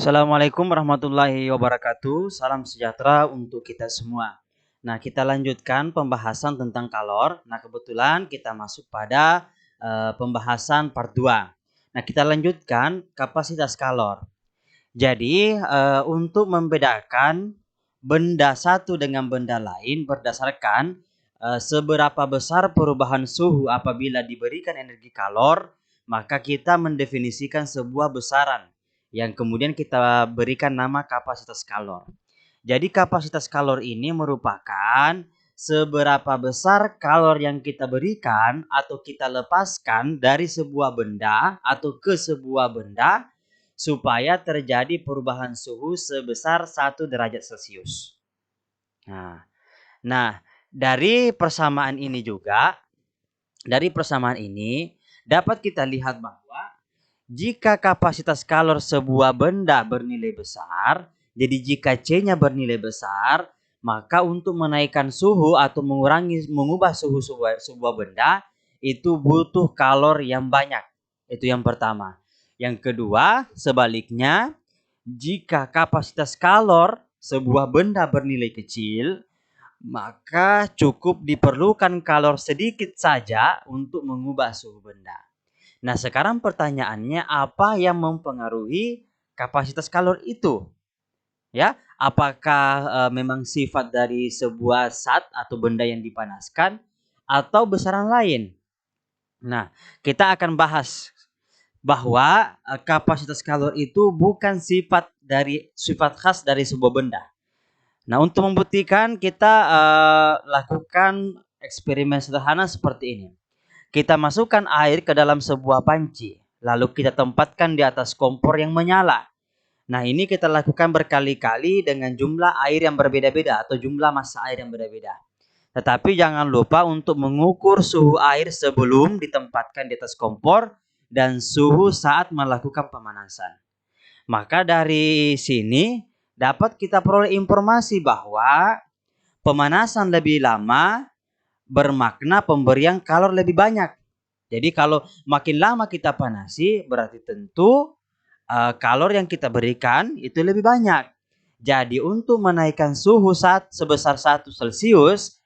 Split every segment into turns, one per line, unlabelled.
Assalamualaikum warahmatullahi wabarakatuh. Salam sejahtera untuk kita semua. Nah, kita lanjutkan pembahasan tentang kalor. Nah, kebetulan kita masuk pada pembahasan part 2. Nah, kita lanjutkan kapasitas kalor. Jadi, untuk membedakan benda satu dengan benda lain berdasarkan seberapa besar perubahan suhu apabila diberikan energi kalor, maka kita mendefinisikan sebuah besaran yang kemudian kita berikan nama kapasitas kalor. Jadi kapasitas kalor ini merupakan seberapa besar kalor yang kita berikan atau kita lepaskan dari sebuah benda atau ke sebuah benda supaya terjadi perubahan suhu sebesar 1 derajat Celcius. Nah, dari persamaan ini dapat kita lihat bahwa jika kapasitas kalor sebuah benda bernilai besar, jadi jika C-nya bernilai besar, maka untuk menaikkan suhu atau mengubah suhu sebuah benda itu butuh kalor yang banyak. Itu yang pertama. Yang kedua, sebaliknya, jika kapasitas kalor sebuah benda bernilai kecil, maka cukup diperlukan kalor sedikit saja untuk mengubah suhu benda. Nah, sekarang pertanyaannya, apa yang mempengaruhi kapasitas kalor itu? Ya, apakah memang sifat dari sebuah zat atau benda yang dipanaskan atau besaran lain? Nah, kita akan bahas bahwa kapasitas kalor itu bukan sifat khas dari sebuah benda. Nah, untuk membuktikan kita lakukan eksperimen sederhana seperti ini. Kita masukkan air ke dalam sebuah panci, lalu kita tempatkan di atas kompor yang menyala. Nah, ini kita lakukan berkali-kali dengan jumlah air yang berbeda-beda atau jumlah massa air yang berbeda. Tetapi jangan lupa untuk mengukur suhu air sebelum ditempatkan di atas kompor dan suhu saat melakukan pemanasan. Maka dari sini dapat kita peroleh informasi bahwa pemanasan lebih lama bermakna pemberian kalor lebih banyak. Jadi kalau makin lama kita panasi, berarti tentu kalor yang kita berikan itu lebih banyak. Jadi untuk menaikkan suhu sebesar 1 Celcius,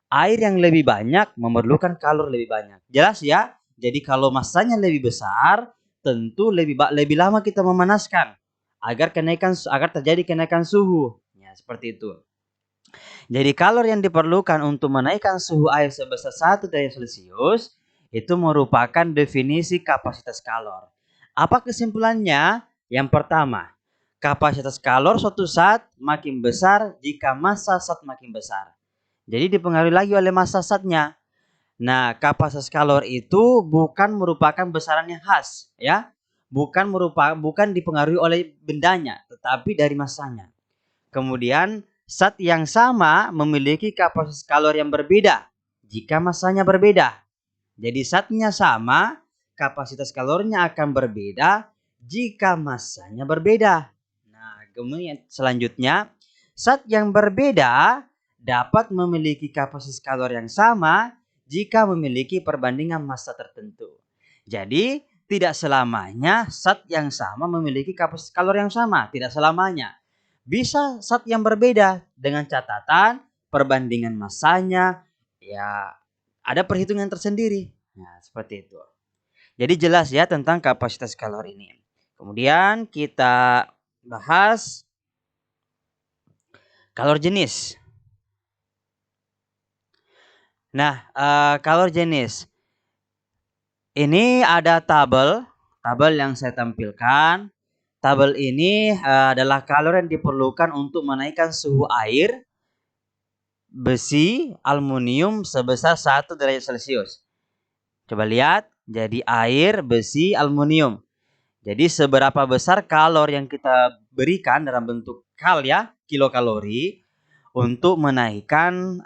air yang lebih banyak memerlukan kalor lebih banyak. Jelas ya? Jadi kalau masanya lebih besar, tentu lebih lama kita memanaskan agar terjadi kenaikan suhu. Ya, seperti itu. Jadi kalor yang diperlukan untuk menaikkan suhu air sebesar 1 derajat Celcius itu merupakan definisi kapasitas kalor. Apa kesimpulannya? Yang pertama, kapasitas kalor suatu zat makin besar jika massa zat makin besar. Jadi dipengaruhi lagi oleh massa zatnya. Nah, kapasitas kalor itu bukan merupakan besaran yang khas, ya. Bukan dipengaruhi oleh bendanya, tetapi dari massanya. Kemudian zat yang sama memiliki kapasitas kalor yang berbeda jika massanya berbeda. Jadi zatnya sama, kapasitas kalornya akan berbeda jika massanya berbeda. Nah, kemudian selanjutnya, zat yang berbeda dapat memiliki kapasitas kalor yang sama jika memiliki perbandingan massa tertentu. Jadi, tidak selamanya zat yang sama memiliki kapasitas kalor yang sama, tidak selamanya. Bisa zat yang berbeda dengan catatan perbandingan massanya, ya ada perhitungan tersendiri. Nah, seperti itu. Jadi jelas ya tentang kapasitas kalor ini. Kemudian kita bahas kalor jenis. Nah, kalor jenis. Ini ada tabel yang saya tampilkan. Tabel ini adalah kalor yang diperlukan untuk menaikkan suhu air, besi, aluminium sebesar 1 derajat Celcius. Coba lihat, jadi air, besi, aluminium. Jadi seberapa besar kalor yang kita berikan dalam bentuk kilokalori untuk menaikkan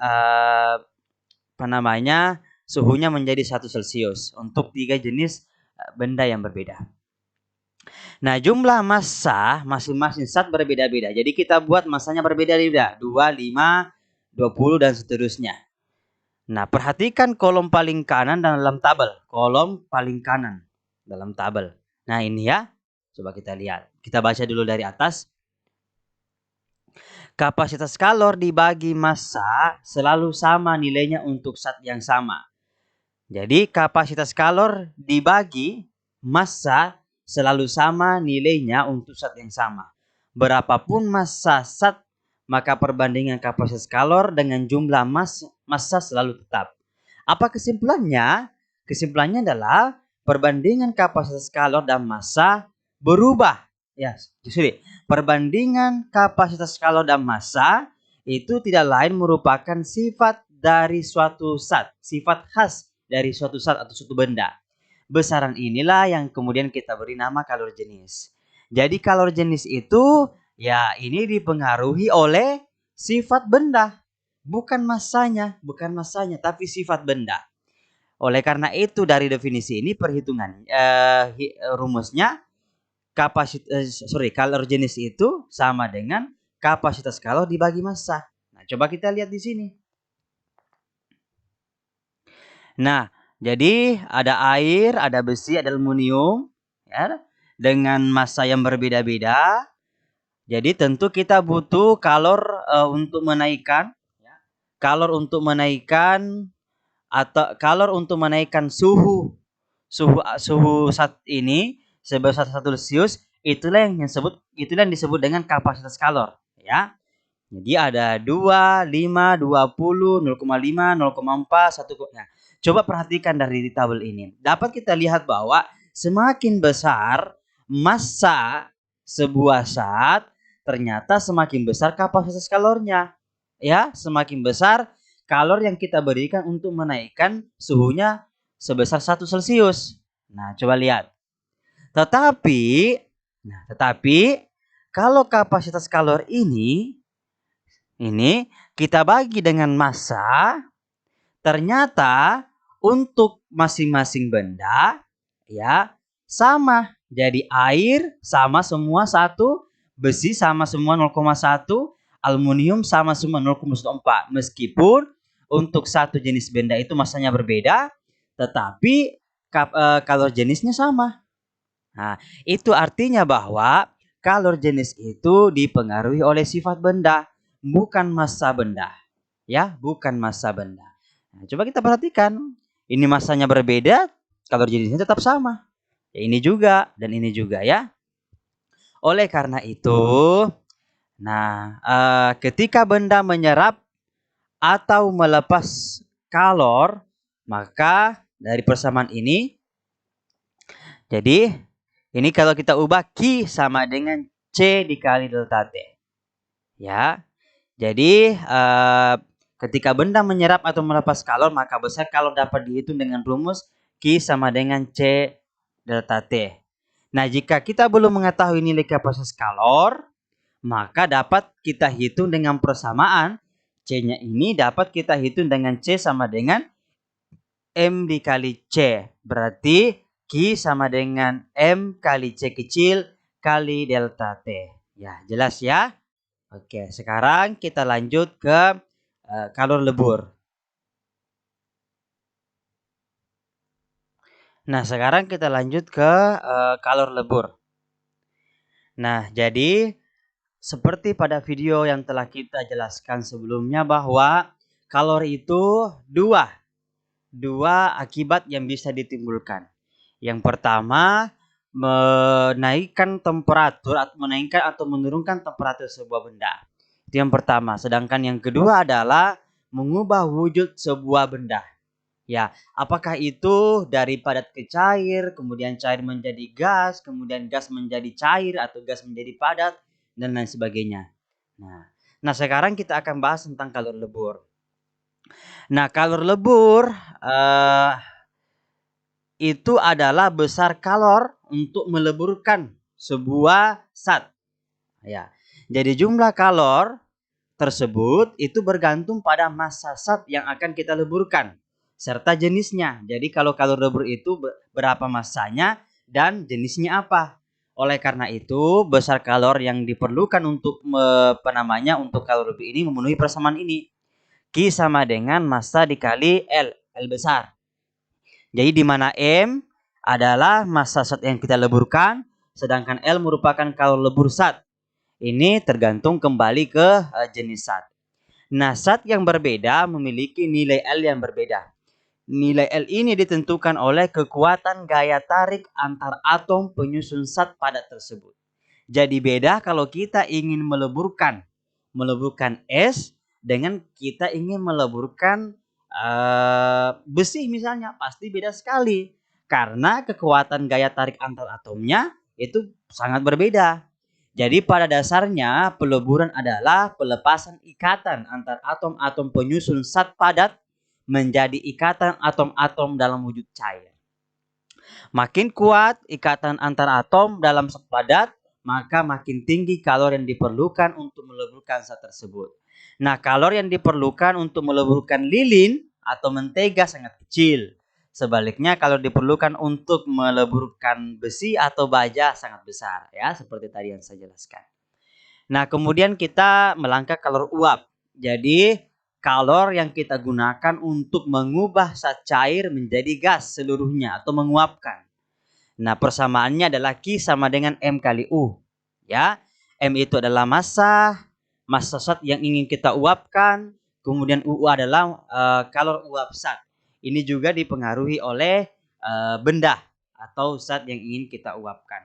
suhunya menjadi 1 Celcius untuk 3 jenis benda yang berbeda. Nah, jumlah massa masing-masing zat berbeda-beda. Jadi kita buat massanya berbeda-beda, 2, 5, 20 dan seterusnya. Nah, perhatikan kolom paling kanan dalam tabel. Kolom paling kanan dalam tabel. Nah, ini ya. Coba kita lihat. Kita baca dulu dari atas. Kapasitas kalor dibagi massa selalu sama nilainya untuk zat yang sama. Jadi kapasitas kalor dibagi massa selalu sama nilainya untuk zat yang sama. Berapapun massa zat, maka perbandingan kapasitas kalor dengan jumlah massa selalu tetap. Apa kesimpulannya? Kesimpulannya adalah perbandingan kapasitas kalor dan massa berubah. Ya, jadi perbandingan kapasitas kalor dan massa itu tidak lain merupakan sifat dari suatu zat, sifat khas dari suatu zat atau suatu benda. Besaran inilah yang kemudian kita beri nama kalor jenis. Jadi kalor jenis itu ya ini dipengaruhi oleh sifat benda, bukan massanya, tapi sifat benda. Oleh karena itu dari definisi ini perhitungan rumusnya kalor jenis itu sama dengan kapasitas kalor dibagi massa. Nah, coba kita lihat di sini. Nah, jadi ada air, ada besi, ada aluminium, ya, dengan massa yang berbeda-beda. Jadi tentu kita butuh kalor untuk menaikkan, ya, kalor untuk menaikkan suhu saat ini sebesar 1 Celcius. Itulah yang disebut dengan kapasitas kalor, ya. Jadi ada 2, 5, 20, 0,5, 0,4, 1. Nah, coba perhatikan dari tabel ini. Dapat kita lihat bahwa semakin besar massa sebuah zat, ternyata semakin besar kapasitas kalornya. Ya, semakin besar kalor yang kita berikan untuk menaikkan suhunya sebesar 1 Celcius. Nah, coba lihat. Tetapi kalau kapasitas kalor ini kita bagi dengan massa, ternyata untuk masing-masing benda ya sama. Jadi air sama semua 1, besi sama semua 0,1, aluminium sama semua 0,4. Meskipun untuk satu jenis benda itu massanya berbeda, tetapi kalor jenisnya sama. Nah, itu artinya bahwa kalor jenis itu dipengaruhi oleh sifat benda, bukan massa benda. Ya, bukan massa benda. Nah, coba kita perhatikan. Ini massanya berbeda, kalor jenisnya tetap sama. Ya, ini juga dan ini juga ya. Oleh karena itu, ketika benda menyerap atau melepas kalor, maka dari persamaan ini, jadi ini kalau kita ubah Q sama dengan C dikali delta T. Ya. Jadi ketika benda menyerap atau melepas kalor, maka besar kalor dapat dihitung dengan rumus Q sama dengan C delta T. Nah, jika kita belum mengetahui nilai kapasitas kalor, maka dapat kita hitung dengan persamaan. C-nya ini dapat kita hitung dengan C sama dengan M dikali C. Berarti Q sama dengan M kali C kecil kali delta T. Ya, jelas ya? Oke, sekarang kita lanjut ke kalor lebur. Nah, sekarang kita lanjut ke kalor lebur. Nah, jadi seperti pada video yang telah kita jelaskan sebelumnya bahwa kalor itu dua akibat yang bisa ditimbulkan. Yang pertama, menaikkan temperatur atau menurunkan temperatur sebuah benda. Itu yang pertama. Sedangkan yang kedua adalah mengubah wujud sebuah benda. Ya, apakah itu dari padat ke cair, kemudian cair menjadi gas, kemudian gas menjadi cair atau gas menjadi padat dan lain sebagainya. Nah, sekarang kita akan bahas tentang kalor lebur. Nah, kalor lebur itu adalah besar kalor untuk meleburkan sebuah zat. Ya. Jadi jumlah kalor tersebut itu bergantung pada massa zat yang akan kita leburkan serta jenisnya. Jadi kalau kalor lebur itu berapa massanya dan jenisnya apa. Oleh karena itu, besar kalor yang diperlukan untuk untuk kalor lebur ini memenuhi persamaan ini. Q sama dengan massa dikali L besar. Jadi di mana M adalah massa zat yang kita leburkan, sedangkan L merupakan kalor lebur zat. Ini tergantung kembali ke jenis zat. Nah, zat yang berbeda memiliki nilai L yang berbeda. Nilai L ini ditentukan oleh kekuatan gaya tarik antar atom penyusun zat padat tersebut. Jadi beda kalau kita ingin meleburkan es dengan kita ingin meleburkan besi misalnya, pasti beda sekali. Karena kekuatan gaya tarik antar atomnya itu sangat berbeda. Jadi pada dasarnya peleburan adalah pelepasan ikatan antar atom-atom penyusun zat padat menjadi ikatan atom-atom dalam wujud cair. Makin kuat ikatan antar atom dalam zat padat, maka makin tinggi kalor yang diperlukan untuk meleburkan zat tersebut. Nah, kalor yang diperlukan untuk meleburkan lilin atau mentega sangat kecil. Sebaliknya, kalor diperlukan untuk meleburkan besi atau baja sangat besar, ya, seperti tadi yang saya jelaskan. Nah, kemudian kita melangkah kalor uap. Jadi, kalor yang kita gunakan untuk mengubah zat cair menjadi gas seluruhnya atau menguapkan. Nah, persamaannya adalah Q sama dengan M kali U. Ya, M itu adalah massa zat yang ingin kita uapkan. Kemudian U adalah kalor uap zat. Ini juga dipengaruhi oleh benda atau zat yang ingin kita uapkan.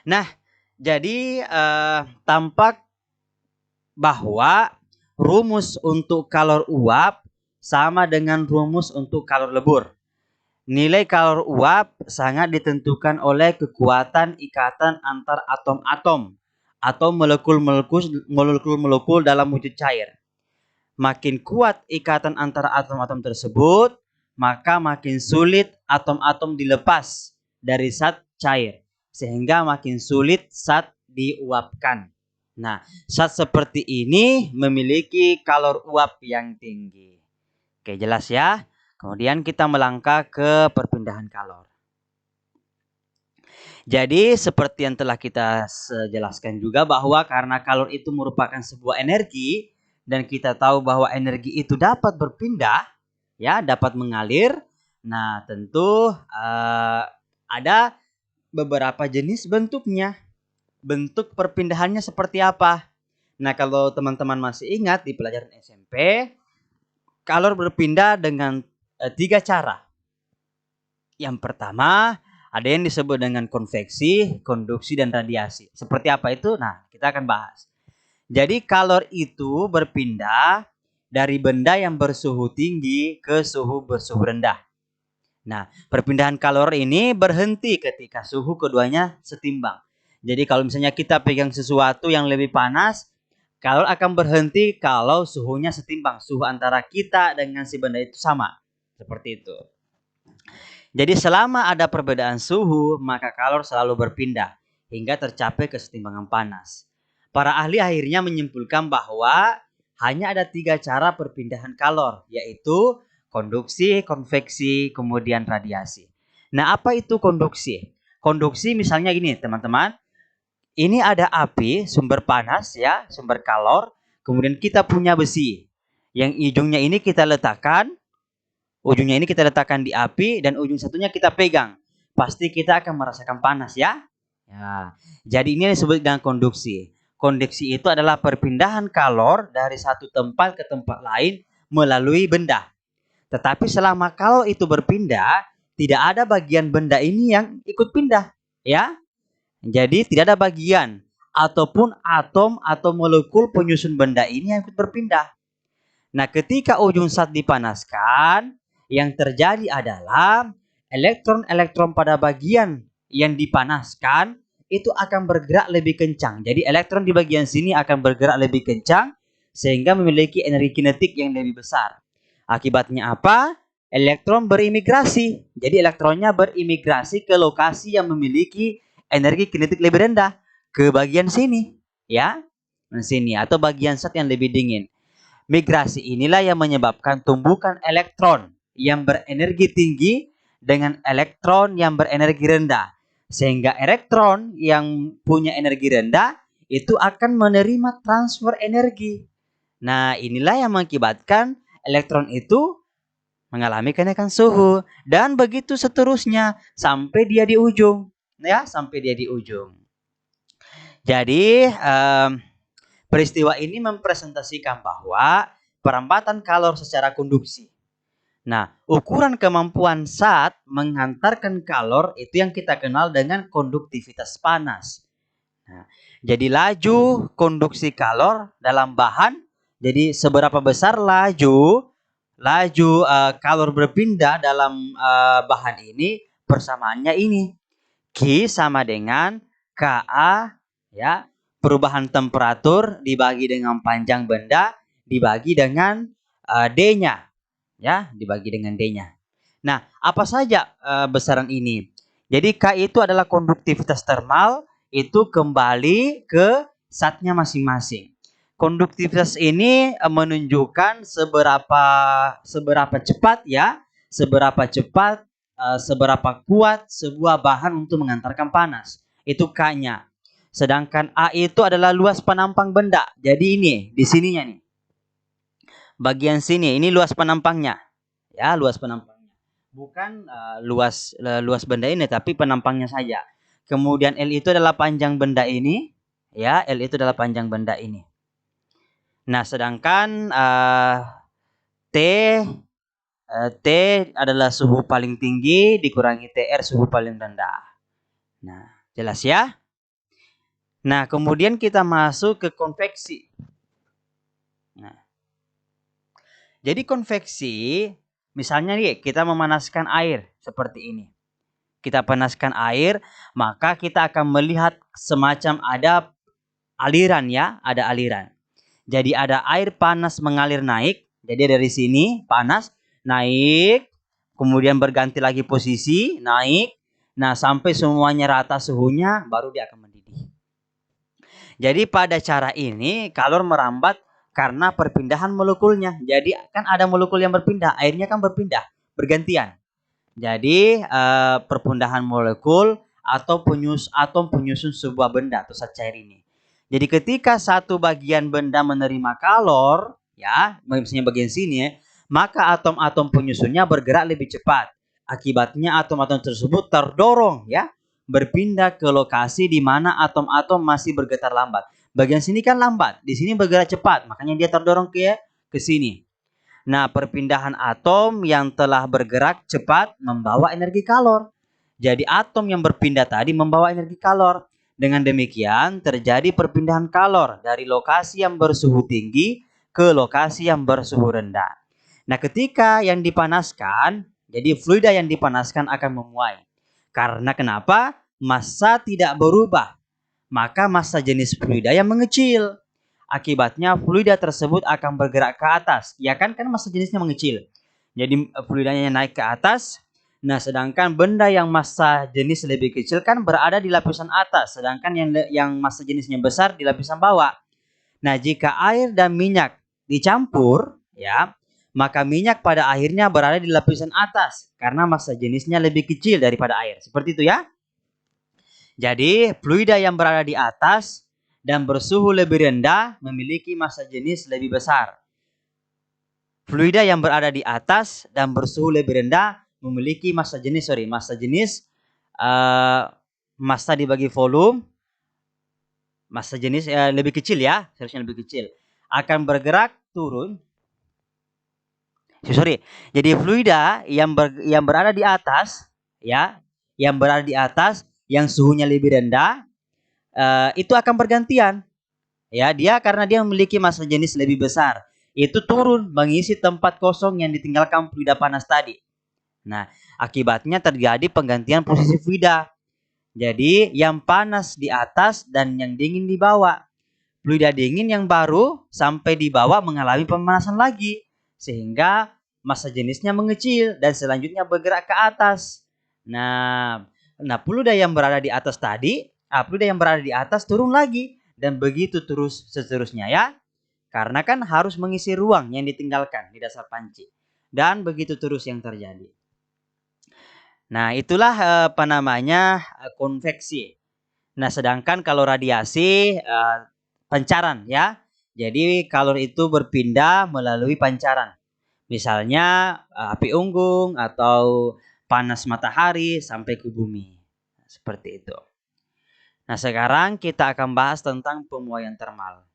Nah, jadi tampak bahwa rumus untuk kalor uap sama dengan rumus untuk kalor lebur. Nilai kalor uap sangat ditentukan oleh kekuatan ikatan antar atom-atom atau molekul-molekul dalam wujud cair. Makin kuat ikatan antara atom-atom tersebut, maka makin sulit atom-atom dilepas dari zat cair, sehingga makin sulit zat diuapkan. Nah, zat seperti ini memiliki kalor uap yang tinggi. Oke, jelas ya? Kemudian kita melangkah ke perpindahan kalor. Jadi seperti yang telah kita jelaskan juga bahwa karena kalor itu merupakan sebuah energi dan kita tahu bahwa energi itu dapat berpindah, ya, dapat mengalir. Nah, tentu ada beberapa jenis bentuknya. Bentuk perpindahannya seperti apa? Nah, kalau teman-teman masih ingat di pelajaran SMP, kalor berpindah dengan 3 cara. Yang pertama, ada yang disebut dengan konveksi, konduksi, dan radiasi. Seperti apa itu? Nah, kita akan bahas. Jadi kalor itu berpindah dari benda yang bersuhu tinggi ke suhu bersuhu rendah. Nah, perpindahan kalor ini berhenti ketika suhu keduanya setimbang. Jadi kalau misalnya kita pegang sesuatu yang lebih panas, kalor akan berhenti kalau suhunya setimbang. Suhu antara kita dengan si benda itu sama. Seperti itu. Jadi selama ada perbedaan suhu, maka kalor selalu berpindah hingga tercapai kesetimbangan panas. Para ahli akhirnya menyimpulkan bahwa hanya ada 3 cara perpindahan kalor, yaitu konduksi, konveksi, kemudian radiasi. Nah, apa itu konduksi? Konduksi misalnya gini, teman-teman. Ini ada api, sumber panas ya, sumber kalor. Kemudian kita punya besi. Yang ujungnya ini kita letakkan. Ujungnya ini kita letakkan di api dan ujung satunya kita pegang. Pasti kita akan merasakan panas ya. Ya. Jadi ini disebut dengan konduksi. Konduksi itu adalah perpindahan kalor dari satu tempat ke tempat lain melalui benda. Tetapi selama kalor itu berpindah, tidak ada bagian benda ini yang ikut pindah, ya. Jadi tidak ada bagian ataupun atom atau molekul penyusun benda ini yang ikut berpindah. Nah, ketika ujung zat dipanaskan, yang terjadi adalah elektron-elektron pada bagian yang dipanaskan itu akan bergerak lebih kencang. Jadi elektron di bagian sini akan bergerak lebih kencang sehingga memiliki energi kinetik yang lebih besar. Akibatnya apa? Elektron berimigrasi. Jadi elektronnya berimigrasi ke lokasi yang memiliki energi kinetik lebih rendah, ke bagian sini, ya. Sini atau bagian zat yang lebih dingin. Migrasi inilah yang menyebabkan tumbukan elektron yang berenergi tinggi dengan elektron yang berenergi rendah. Sehingga elektron yang punya energi rendah itu akan menerima transfer energi. Nah, inilah yang mengakibatkan elektron itu mengalami kenaikan suhu, dan begitu seterusnya sampai dia di ujung, ya, sampai dia di ujung. Jadi peristiwa ini mempresentasikan bahwa perambatan kalor secara konduksi. Nah, ukuran kemampuan zat menghantarkan kalor itu yang kita kenal dengan konduktivitas panas. Nah, jadi laju konduksi kalor dalam bahan, jadi seberapa besar laju kalor berpindah dalam bahan ini, persamaannya ini. Q sama dengan Ka, ya, perubahan temperatur dibagi dengan panjang benda dibagi dengan D-nya, ya, dibagi dengan D-nya. Nah, apa saja besaran ini? Jadi K itu adalah konduktivitas termal, itu kembali ke zatnya masing-masing. Konduktivitas ini menunjukkan seberapa cepat, ya, seberapa kuat sebuah bahan untuk mengantarkan panas. Itu K-nya. Sedangkan A itu adalah luas penampang benda. Jadi ini di sininya nih. Bagian sini ini luas penampangnya. Ya, luas penampangnya. Bukan luas benda ini, tapi penampangnya saja. Kemudian L itu adalah panjang benda ini, ya, L itu adalah panjang benda ini. Nah, sedangkan T adalah suhu paling tinggi dikurangi TR suhu paling rendah. Nah, jelas ya? Nah, kemudian kita masuk ke konveksi. Nah, jadi konveksi, misalnya nih kita memanaskan air seperti ini. Kita panaskan air, maka kita akan melihat semacam ada aliran, ya, ada aliran. Jadi ada air panas mengalir naik. Jadi dari sini panas naik, kemudian berganti lagi posisi, naik. Nah, sampai semuanya rata suhunya, baru dia akan mendidih. Jadi pada cara ini kalor merambat karena perpindahan molekulnya. Jadi kan ada molekul yang berpindah, airnya kan berpindah, bergantian. Jadi perpindahan molekul atau atom penyusun sebuah benda atau zat cair ini. Jadi ketika satu bagian benda menerima kalor, ya, misalnya bagian sini, ya, maka atom-atom penyusunnya bergerak lebih cepat. Akibatnya atom-atom tersebut terdorong, ya, berpindah ke lokasi di mana atom-atom masih bergetar lambat. Bagian sini kan lambat, di sini bergerak cepat, makanya dia terdorong ke sini. Nah, perpindahan atom yang telah bergerak cepat membawa energi kalor. Jadi atom yang berpindah tadi membawa energi kalor. Dengan demikian terjadi perpindahan kalor dari lokasi yang bersuhu tinggi ke lokasi yang bersuhu rendah. Nah, ketika yang dipanaskan, jadi fluida yang dipanaskan akan memuai. Karena kenapa? Massa tidak berubah. Maka massa jenis fluida yang mengecil. Akibatnya fluida tersebut akan bergerak ke atas. Ya kan massa jenisnya mengecil. Jadi fluidanya naik ke atas. Nah, sedangkan benda yang massa jenis lebih kecil kan berada di lapisan atas, sedangkan yang massa jenisnya besar di lapisan bawah. Nah, jika air dan minyak dicampur, ya, maka minyak pada akhirnya berada di lapisan atas karena massa jenisnya lebih kecil daripada air. Seperti itu, ya. Jadi, fluida yang berada di atas dan bersuhu lebih rendah memiliki massa jenis lebih besar. Fluida yang berada di atas dan bersuhu lebih rendah memiliki massa jenis massa dibagi volume, massa jenis lebih kecil, ya, seharusnya lebih kecil, akan bergerak turun. Jadi fluida yang berada di atas, ya, yang berada di atas, yang suhunya lebih rendah, itu akan bergantian, ya, karena dia memiliki massa jenis lebih besar, itu turun mengisi tempat kosong yang ditinggalkan fluida panas tadi. Nah, akibatnya terjadi penggantian posisi fluida. Jadi, yang panas di atas dan yang dingin di bawah. Fluida dingin yang baru sampai di bawah mengalami pemanasan lagi, sehingga massa jenisnya mengecil dan selanjutnya bergerak ke atas. Nah, fluida yang berada di atas tadi, fluida yang berada di atas turun lagi dan begitu terus seterusnya, ya. Karena kan harus mengisi ruang yang ditinggalkan di dasar panci. Dan begitu terus yang terjadi. Nah, itulah konveksi. Nah, sedangkan kalau radiasi pancaran, ya. Jadi kalor itu berpindah melalui pancaran. Misalnya api unggung atau panas matahari sampai ke bumi. Seperti itu. Nah, sekarang kita akan bahas tentang pemuaian termal.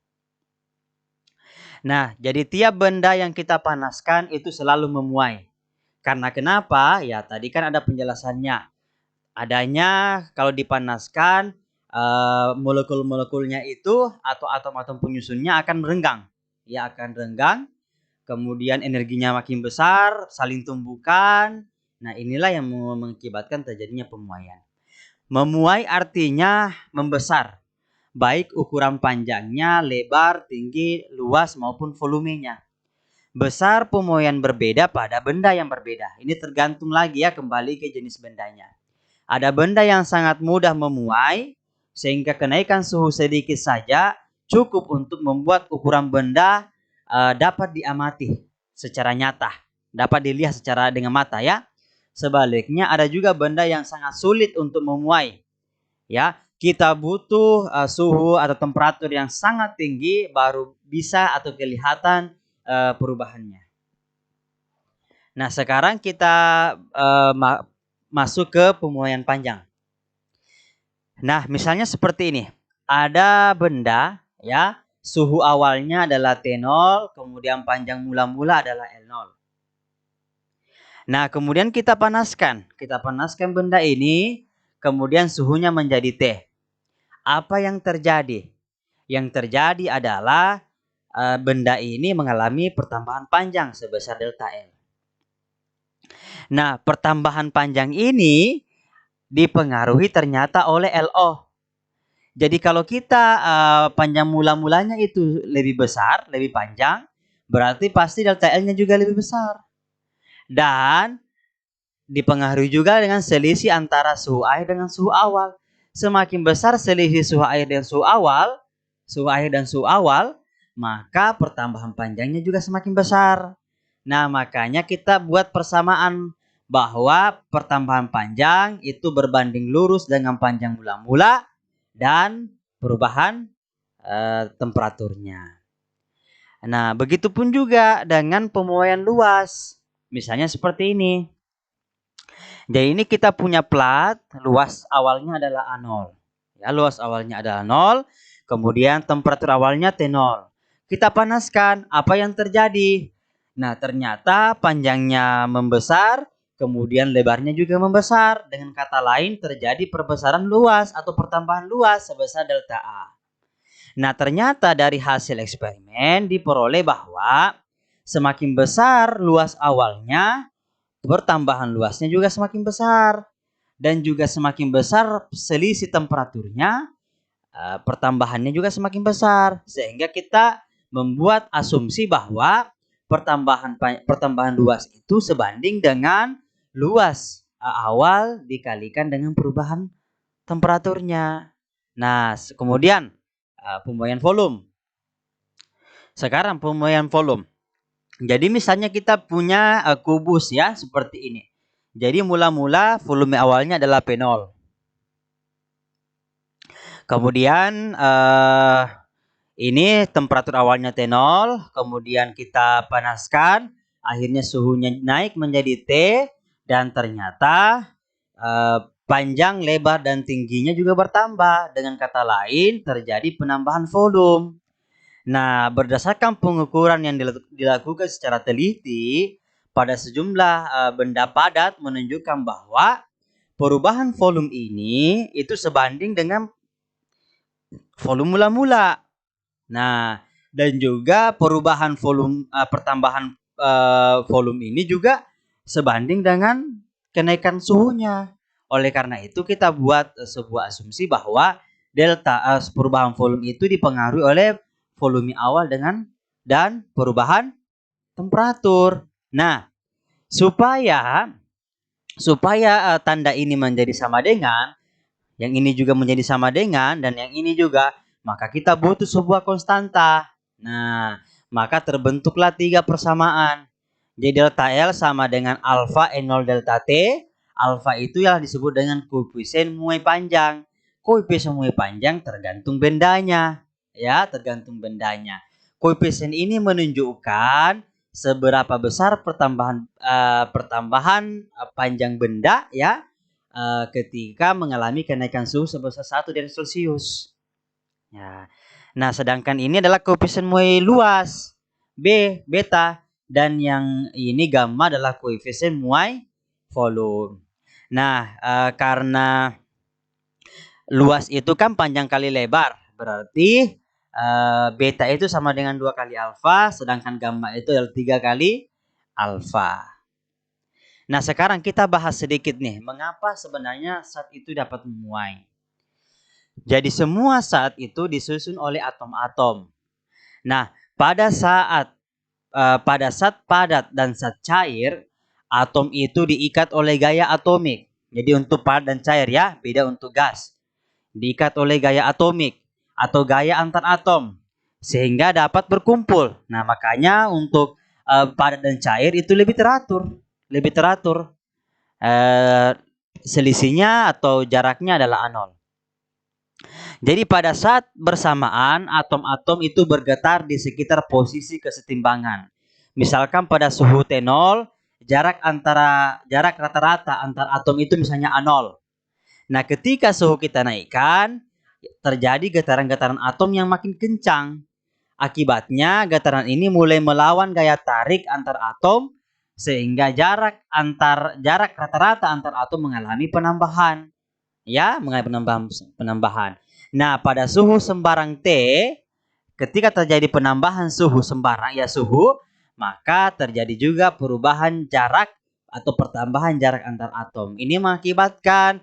Nah, jadi tiap benda yang kita panaskan itu selalu memuai. Karena kenapa? Ya, tadi kan ada penjelasannya. Adanya kalau dipanaskan, molekul-molekulnya itu atau atom-atom penyusunnya akan merenggang. Ya, akan renggang. Kemudian energinya makin besar, saling tumbukan. Nah, inilah yang mengakibatkan terjadinya pemuaian. Memuai artinya membesar, baik ukuran panjangnya, lebar, tinggi, luas maupun volumenya. Besar pemuaian berbeda pada benda yang berbeda. Ini tergantung lagi ya, kembali ke jenis bendanya. Ada benda yang sangat mudah memuai, sehingga kenaikan suhu sedikit saja cukup untuk membuat ukuran benda dapat diamati secara nyata, dapat dilihat secara dengan mata ya. Sebaliknya ada juga benda yang sangat sulit untuk memuai. Ya, kita butuh suhu atau temperatur yang sangat tinggi baru bisa atau kelihatan perubahannya. Nah, sekarang kita masuk ke pemuaian panjang. Nah, misalnya seperti ini. Ada benda ya, suhu awalnya adalah T0, kemudian panjang mula-mula adalah L0. Nah, kemudian kita panaskan. Kita panaskan benda ini, kemudian suhunya menjadi T. Apa yang terjadi? Yang terjadi adalah benda ini mengalami pertambahan panjang sebesar delta L. Nah, pertambahan panjang ini dipengaruhi ternyata oleh LO. Jadi kalau kita panjang mula-mulanya itu lebih besar, lebih panjang, berarti pasti delta L-nya juga lebih besar. Dan dipengaruhi juga dengan selisih antara suhu air dengan suhu awal. Semakin besar selisih suhu air dan suhu awal, maka pertambahan panjangnya juga semakin besar. Nah, makanya kita buat persamaan bahwa pertambahan panjang itu berbanding lurus dengan panjang mula-mula dan perubahan temperaturnya. Nah, begitupun juga dengan pemuaian luas. Misalnya seperti ini. Jadi ini kita punya plat, luas awalnya adalah A0. Ya, luas awalnya adalah 0, kemudian temperatur awalnya T0. Kita panaskan, apa yang terjadi? Nah, ternyata panjangnya membesar, kemudian lebarnya juga membesar. Dengan kata lain, terjadi perbesaran luas atau pertambahan luas sebesar delta A. Nah, ternyata dari hasil eksperimen diperoleh bahwa semakin besar luas awalnya, pertambahan luasnya juga semakin besar. Dan juga semakin besar selisih temperaturnya, pertambahannya juga semakin besar. Sehingga kita membuat asumsi bahwa pertambahan luas itu sebanding dengan luas awal dikalikan dengan perubahan temperaturnya. Nah, kemudian pemuaian volume. Sekarang pemuaian volume. Jadi misalnya kita punya kubus ya, seperti ini. Jadi mula-mula volume awalnya adalah P0. Kemudian ini temperatur awalnya T0, kemudian kita panaskan, akhirnya suhunya naik menjadi T, dan ternyata panjang, lebar, dan tingginya juga bertambah. Dengan kata lain, terjadi penambahan volume. Nah, berdasarkan pengukuran yang dilakukan secara teliti pada sejumlah benda padat menunjukkan bahwa perubahan volume ini itu sebanding dengan volume mula-mula. Nah, dan juga perubahan volume pertambahan volume ini juga sebanding dengan kenaikan suhunya. Oleh karena itu kita buat sebuah asumsi bahwa delta perubahan volume itu dipengaruhi oleh volume awal dan perubahan temperatur. Nah, supaya tanda ini menjadi sama dengan, yang ini juga menjadi sama dengan, dan yang ini juga, maka kita butuh sebuah konstanta. Nah, maka terbentuklah 3 persamaan. Jadi delta L sama dengan alfa N0 delta T. Alfa itu yang disebut dengan koefisien muai panjang. Koefisien muai panjang tergantung bendanya. Ya, tergantung bendanya. Koefisien ini menunjukkan seberapa besar pertambahan panjang benda ya ketika mengalami kenaikan suhu sebesar 1 derajat Celcius. Ya. Nah, sedangkan ini adalah koefisien muai luas B beta dan yang ini gamma adalah koefisien muai volume. Nah, karena luas itu kan panjang kali lebar, berarti beta itu sama dengan 2 kali alfa, sedangkan gamma itu adalah 3 kali alfa. Nah, sekarang kita bahas sedikit nih, mengapa sebenarnya zat itu dapat memuai. Jadi semua zat itu disusun oleh atom-atom. Nah, pada saat padat dan zat cair, atom itu diikat oleh gaya atomik. Jadi untuk padat dan cair ya, beda untuk gas. Diikat oleh gaya atomik atau gaya antar atom sehingga dapat berkumpul. Nah, makanya untuk padat dan cair itu lebih teratur. Selisihnya atau jaraknya adalah 0. Jadi pada saat bersamaan atom-atom itu bergetar di sekitar posisi kesetimbangan. Misalkan pada suhu T0, jarak rata-rata antar atom itu misalnya A0. Nah, ketika suhu kita naikkan, terjadi getaran-getaran atom yang makin kencang. Akibatnya, getaran ini mulai melawan gaya tarik antar atom sehingga jarak rata-rata antar atom mengalami penambahan. Ya, mengalami penambahan. Nah, pada suhu sembarang T, ketika terjadi penambahan suhu sembarang maka terjadi juga perubahan jarak atau pertambahan jarak antar atom. Ini mengakibatkan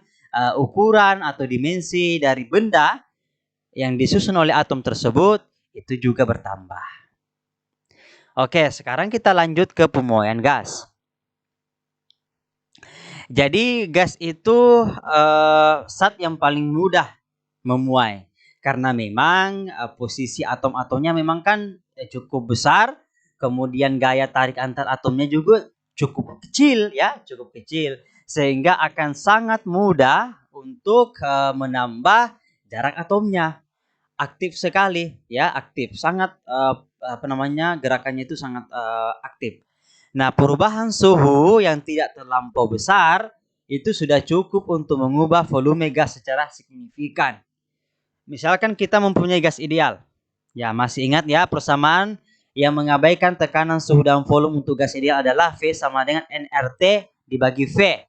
ukuran atau dimensi dari benda yang disusun oleh atom tersebut itu juga bertambah. Oke, sekarang kita lanjut ke pemuaian gas. Jadi gas itu zat yang paling mudah memuai karena memang posisi atom-atomnya memang kan cukup besar, kemudian gaya tarik antar atomnya juga cukup kecil sehingga akan sangat mudah untuk menambah jarak atomnya. Aktif sekali ya, sangat gerakannya itu sangat aktif. Nah, perubahan suhu yang tidak terlampau besar itu sudah cukup untuk mengubah volume gas secara signifikan. Misalkan kita mempunyai gas ideal. Ya, masih ingat ya persamaan yang mengabaikan tekanan suhu dan volume untuk gas ideal adalah V sama dengan nRT dibagi V.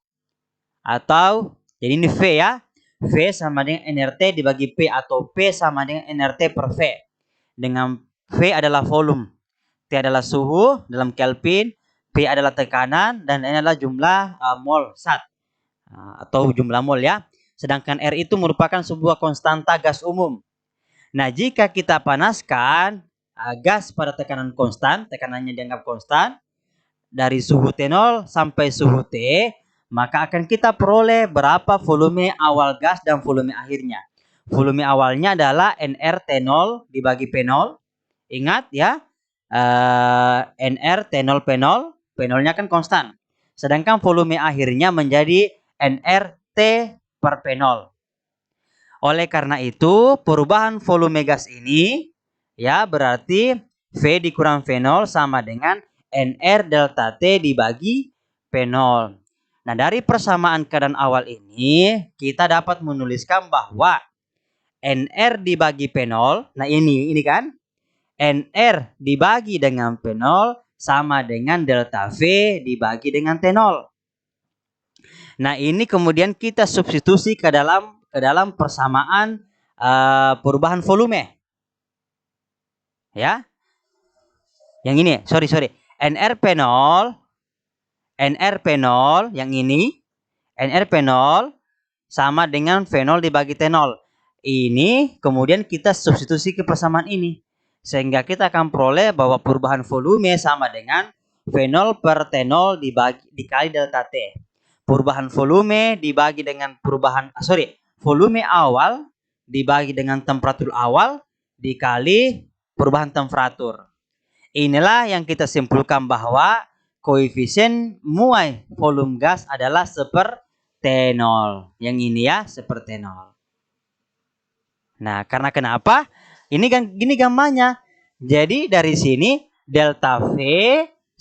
Atau, jadi ini V ya. V sama dengan nRT dibagi P atau P sama dengan nRT per V. Dengan V adalah volume, T adalah suhu dalam Kelvin, P adalah tekanan, dan N adalah jumlah mol zat atau jumlah mol ya. Sedangkan R itu merupakan sebuah konstanta gas umum. Nah, jika kita panaskan gas pada tekanan konstan, tekanannya dianggap konstan, dari suhu T0 sampai suhu T, maka akan kita peroleh berapa volume awal gas dan volume akhirnya. Volume awalnya adalah NR T0 dibagi P0. Ingat ya, NR T0 P0, P0-nya kan konstan. Sedangkan volume akhirnya menjadi NR T per P0. Oleh karena itu, perubahan volume gas ini ya berarti V dikurang V0 sama dengan NR delta T dibagi P0. Nah, dari persamaan keadaan awal ini, kita dapat menuliskan bahwa NR dibagi P0, nah ini kan, NR dibagi dengan P0 sama dengan delta V dibagi dengan T0. Nah, ini kemudian kita substitusi ke dalam persamaan perubahan volume. Ya. Yang ini, sorry. NR P0 yang ini, NR P0 sama dengan V0 dibagi T0. Ini kemudian kita substitusi ke persamaan ini. Sehingga kita akan peroleh bahwa perubahan volume sama dengan V0 per T0 dikali delta T. Perubahan volume dibagi dengan volume awal dibagi dengan temperatur awal dikali perubahan temperatur. Inilah yang kita simpulkan bahwa koefisien muai volume gas adalah T0. Yang ini ya, T0. Nah, karena kenapa? Ini gambarnya. Jadi dari sini delta V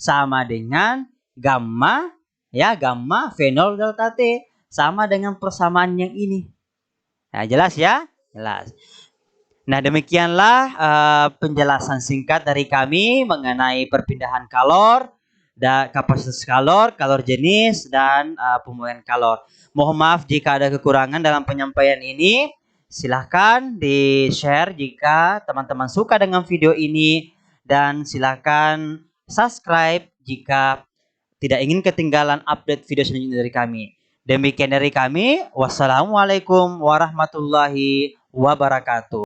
sama dengan gamma, ya, gamma V0 delta T sama dengan persamaan yang ini. Nah, jelas ya? Jelas. Nah, demikianlah penjelasan singkat dari kami mengenai perpindahan kalor, dan kapasitas kalor, kalor jenis, dan pembuangan kalor. Mohon maaf jika ada kekurangan dalam penyampaian ini. Silahkan di-share jika teman-teman suka dengan video ini, dan silahkan subscribe jika tidak ingin ketinggalan update video selanjutnya dari kami. Demikian dari kami. Wassalamualaikum warahmatullahi wabarakatuh.